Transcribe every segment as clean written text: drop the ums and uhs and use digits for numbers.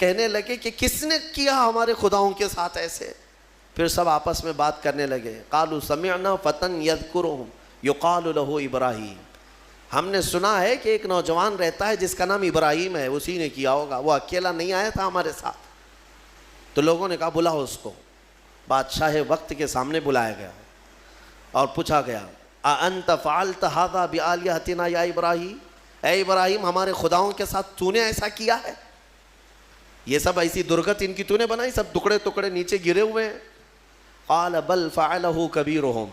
کہنے لگے کہ کس نے کیا ہمارے خداؤں کے ساتھ ایسے؟ پھر سب آپس میں بات کرنے لگے. قالوا سمعنا فتى يذكرهم يقال له ابراہیم. ہم نے سنا ہے کہ ایک نوجوان رہتا ہے جس کا نام ابراہیم ہے, اسی نے کیا ہوگا, وہ اکیلا نہیں آیا تھا ہمارے ساتھ. تو لوگوں نے کہا بلاؤ اس کو. بادشاہ وقت کے سامنے بلایا گیا اور پوچھا گیا اَأَنْتَ فَعَلْتَ هَذَا بِآلِهَتِنَا يَا ابراہیم, اے ابراہیم ہمارے خداؤں کے ساتھ تو نے ایسا کیا ہے؟ یہ سب ایسی درگت ان کی تو نے بنائی, سب ٹکڑے ٹکڑے نیچے گرے ہوئے ہیں. قال بل فعلہ کبیرہم,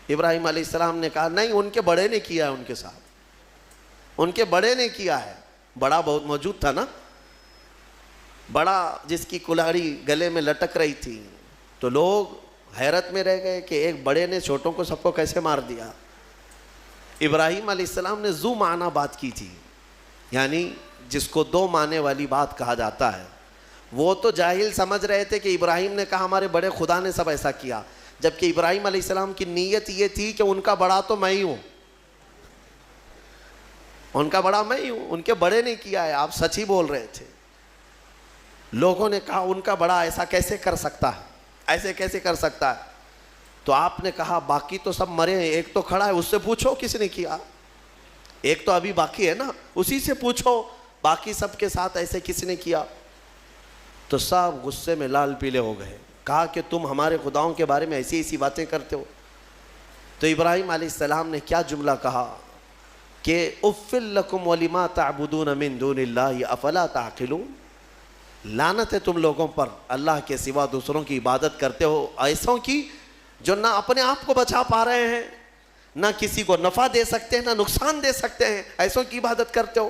ابراہیم علیہ السلام نے کہا نہیں, ان کے بڑے نے کیا ہے, ان کے ساتھ ان کے بڑے نے کیا ہے. بڑا بہت موجود تھا نا, بڑا جس کی کلاڑی گلے میں لٹک رہی تھی. تو لوگ حیرت میں رہ گئے کہ ایک بڑے نے چھوٹوں کو سب کو کیسے مار دیا. ابراہیم علیہ السلام نے ذو معنی بات کی تھی, یعنی جس کو دو معنی والی بات کہا جاتا ہے. وہ تو جاہل سمجھ رہے تھے کہ ابراہیم نے کہا ہمارے بڑے خدا نے سب ایسا کیا, جبکہ ابراہیم علیہ السلام کی نیت یہ تھی کہ ان کا بڑا تو میں ہی ہوں, ان کا بڑا میں ہی ہوں, ان کے بڑے نے کیا ہے. آپ سچ ہی بول رہے تھے. لوگوں نے کہا ان کا بڑا ایسا کیسے کر سکتا ہے, ایسے کیسے کر سکتا ہے؟ تو آپ نے کہا باقی تو سب مرے ہیں, ایک تو کھڑا ہے, اس سے پوچھو کس نے کیا. ایک تو ابھی باقی ہے نا, اسی سے پوچھو باقی سب کے ساتھ ایسے کس نے کیا. تو سب غصے میں لال پیلے ہو گئے, کہا کہ تم ہمارے خداؤں کے بارے میں ایسی ایسی باتیں کرتے ہو. تو ابراہیم علیہ السلام نے کیا جملہ کہا کہ اُفٍ لَكُمْ وَلِمَا تَعْبُدُونَ مِن دُونِ اللَّهِ أَفَلَا تَعْقِلُونَ. لعنت ہے تم لوگوں پر, اللہ کے سوا دوسروں کی عبادت کرتے ہو, ایسوں کی جو نہ اپنے آپ کو بچا پا رہے ہیں, نہ کسی کو نفع دے سکتے ہیں, نہ نقصان دے سکتے ہیں, ایسوں کی عبادت کرتے ہو.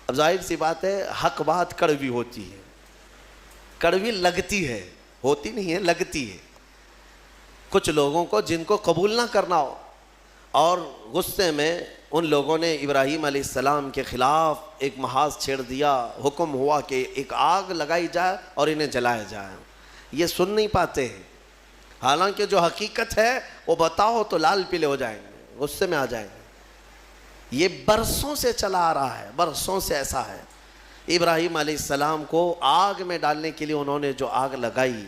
اب ظاہر سی بات ہے حق بات کڑوی ہوتی ہے, کڑوی لگتی ہے, ہوتی نہیں ہے, لگتی ہے. کچھ لوگوں کو جن کو قبول نہ کرنا ہو, اور غصے میں ان لوگوں نے ابراہیم علیہ السلام کے خلاف ایک محاذ چھیڑ دیا. حکم ہوا کہ ایک آگ لگائی جائے اور انہیں جلایا جائے. یہ سن نہیں پاتے ہیں, حالانکہ جو حقیقت ہے وہ بتاؤ تو لال پیلے ہو جائیں گے, غصے میں آ جائیں گے. یہ برسوں سے چلا آ رہا ہے, برسوں سے ایسا ہے. ابراہیم علیہ السلام کو آگ میں ڈالنے کے لیے انہوں نے جو آگ لگائی,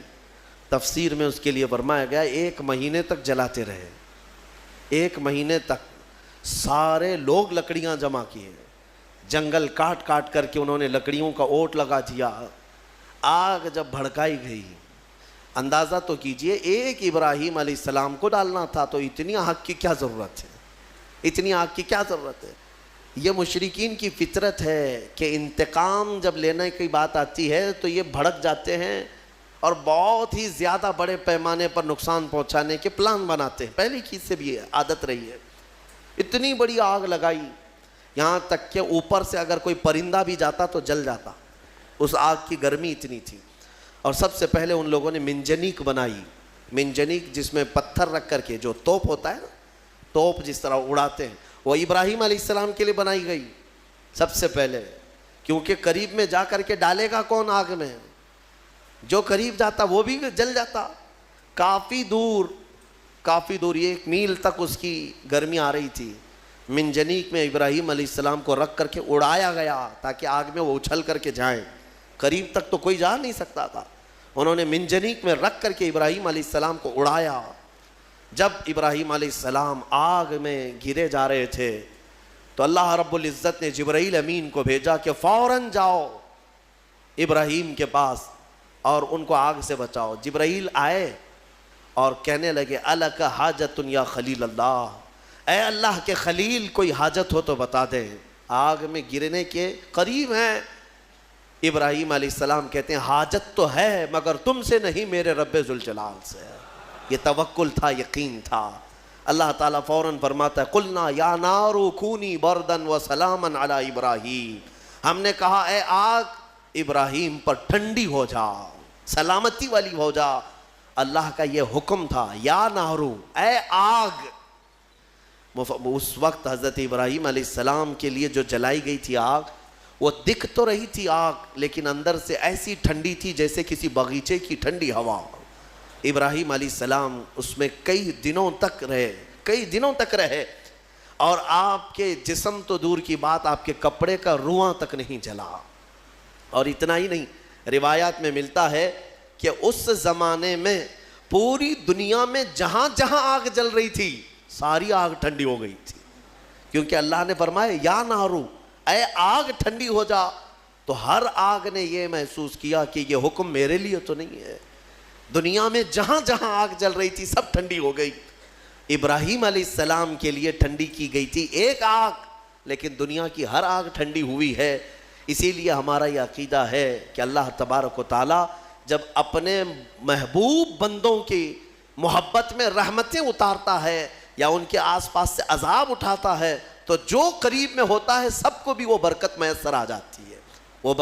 تفسیر میں اس کے لیے فرمایا گیا 1 مہینے تک جلاتے رہے. 1 مہینے تک سارے لوگ لکڑیاں جمع کیے, جنگل کاٹ کاٹ کر کے انہوں نے لکڑیوں کا اوٹ لگا دیا. آگ جب بھڑکائی گئی, اندازہ تو کیجئے ایک ابراہیم علیہ السلام کو ڈالنا تھا, تو اتنی آگ کی کیا ضرورت ہے, اتنی آگ کی کیا ضرورت ہے. یہ مشرکین کی فطرت ہے کہ انتقام جب لینے کی بات آتی ہے تو یہ بھڑک جاتے ہیں اور بہت ہی زیادہ بڑے پیمانے پر نقصان پہنچانے کے پلان بناتے ہیں. پہلی چیز سے بھی عادت رہی ہے. اتنی بڑی آگ لگائی, یہاں تک کہ اوپر سے اگر کوئی پرندہ بھی جاتا تو جل جاتا, اس آگ کی گرمی اتنی تھی. اور سب سے پہلے ان لوگوں نے منجنیق بنائی. منجنیق جس میں پتھر رکھ کر کے جو توپ ہوتا ہے نا, توپ جس طرح اڑاتے ہیں, وہ ابراہیم علیہ السلام کے لیے بنائی گئی سب سے پہلے, کیونکہ قریب میں جا کر کے ڈالے گا کون آگ میں, جو قریب جاتا وہ بھی جل جاتا. کافی دور 1 میل تک اس کی گرمی آ رہی تھی. منجنیق میں ابراہیم علیہ السلام کو رکھ کر کے اڑایا گیا تاکہ آگ میں وہ اچھل کر کے جائیں. قریب تک تو کوئی جا نہیں سکتا تھا. انہوں نے منجنیق میں رکھ کر کے ابراہیم علیہ السلام کو اڑایا. جب ابراہیم علیہ السلام آگ میں گرے جا رہے تھے تو اللہ رب العزت نے جبرائیل امین کو بھیجا کہ فوراً جاؤ ابراہیم کے پاس اور ان کو آگ سے بچاؤ. جبرائیل آئے اور کہنے لگے الک حاجت یا خلیل اللہ, اے اللہ کے خلیل کوئی حاجت ہو تو بتا دیں, آگ میں گرنے کے قریب ہیں. ابراہیم علیہ السلام کہتے ہیں حاجت تو ہے مگر تم سے نہیں, میرے رب ذوالجلال سے. یہ توکل تھا, یقین تھا. اللہ تعالیٰ فوراً فرماتا ہے قلنا یا نار کونی بردن و سلاما علی ابراہیم, ہم نے کہا اے آگ ابراہیم پر ٹھنڈی ہو جا, سلامتی والی ہو جا. اللہ کا یہ حکم تھا, یا نارو اے آگ. اس وقت حضرت ابراہیم علیہ السلام کے لیے جو جلائی گئی تھی آگ, وہ دکھ تو رہی تھی آگ, لیکن اندر سے ایسی ٹھنڈی تھی جیسے کسی باغیچے کی ٹھنڈی ہوا. ابراہیم علیہ السلام اس میں کئی دنوں تک رہے, اور آپ کے جسم تو دور کی بات, آپ کے کپڑے کا رواں تک نہیں جلا. اور اتنا ہی نہیں، روایات میں ملتا ہے کہ اس زمانے میں پوری دنیا میں جہاں جہاں آگ جل رہی تھی ساری آگ ٹھنڈی ہو گئی تھی، کیونکہ اللہ نے فرمایا یا نارو، اے آگ ٹھنڈی ہو جا. تو ہر آگ نے یہ محسوس کیا کہ یہ حکم میرے لیے تو نہیں ہے. دنیا میں جہاں جہاں آگ جل رہی تھی سب ٹھنڈی ہو گئی. ابراہیم علیہ السلام کے لیے ٹھنڈی کی گئی تھی ایک آگ، لیکن دنیا کی ہر آگ ٹھنڈی ہوئی ہے. اسی لیے ہمارا یہ عقیدہ ہے کہ اللہ تبارک و تعالی جب اپنے محبوب بندوں کی محبت میں رحمتیں اتارتا ہے یا ان کے آس پاس سے عذاب اٹھاتا ہے تو جو قریب میں ہوتا ہے سب کو بھی وہ برکت میسر آ جاتی ہے. وہ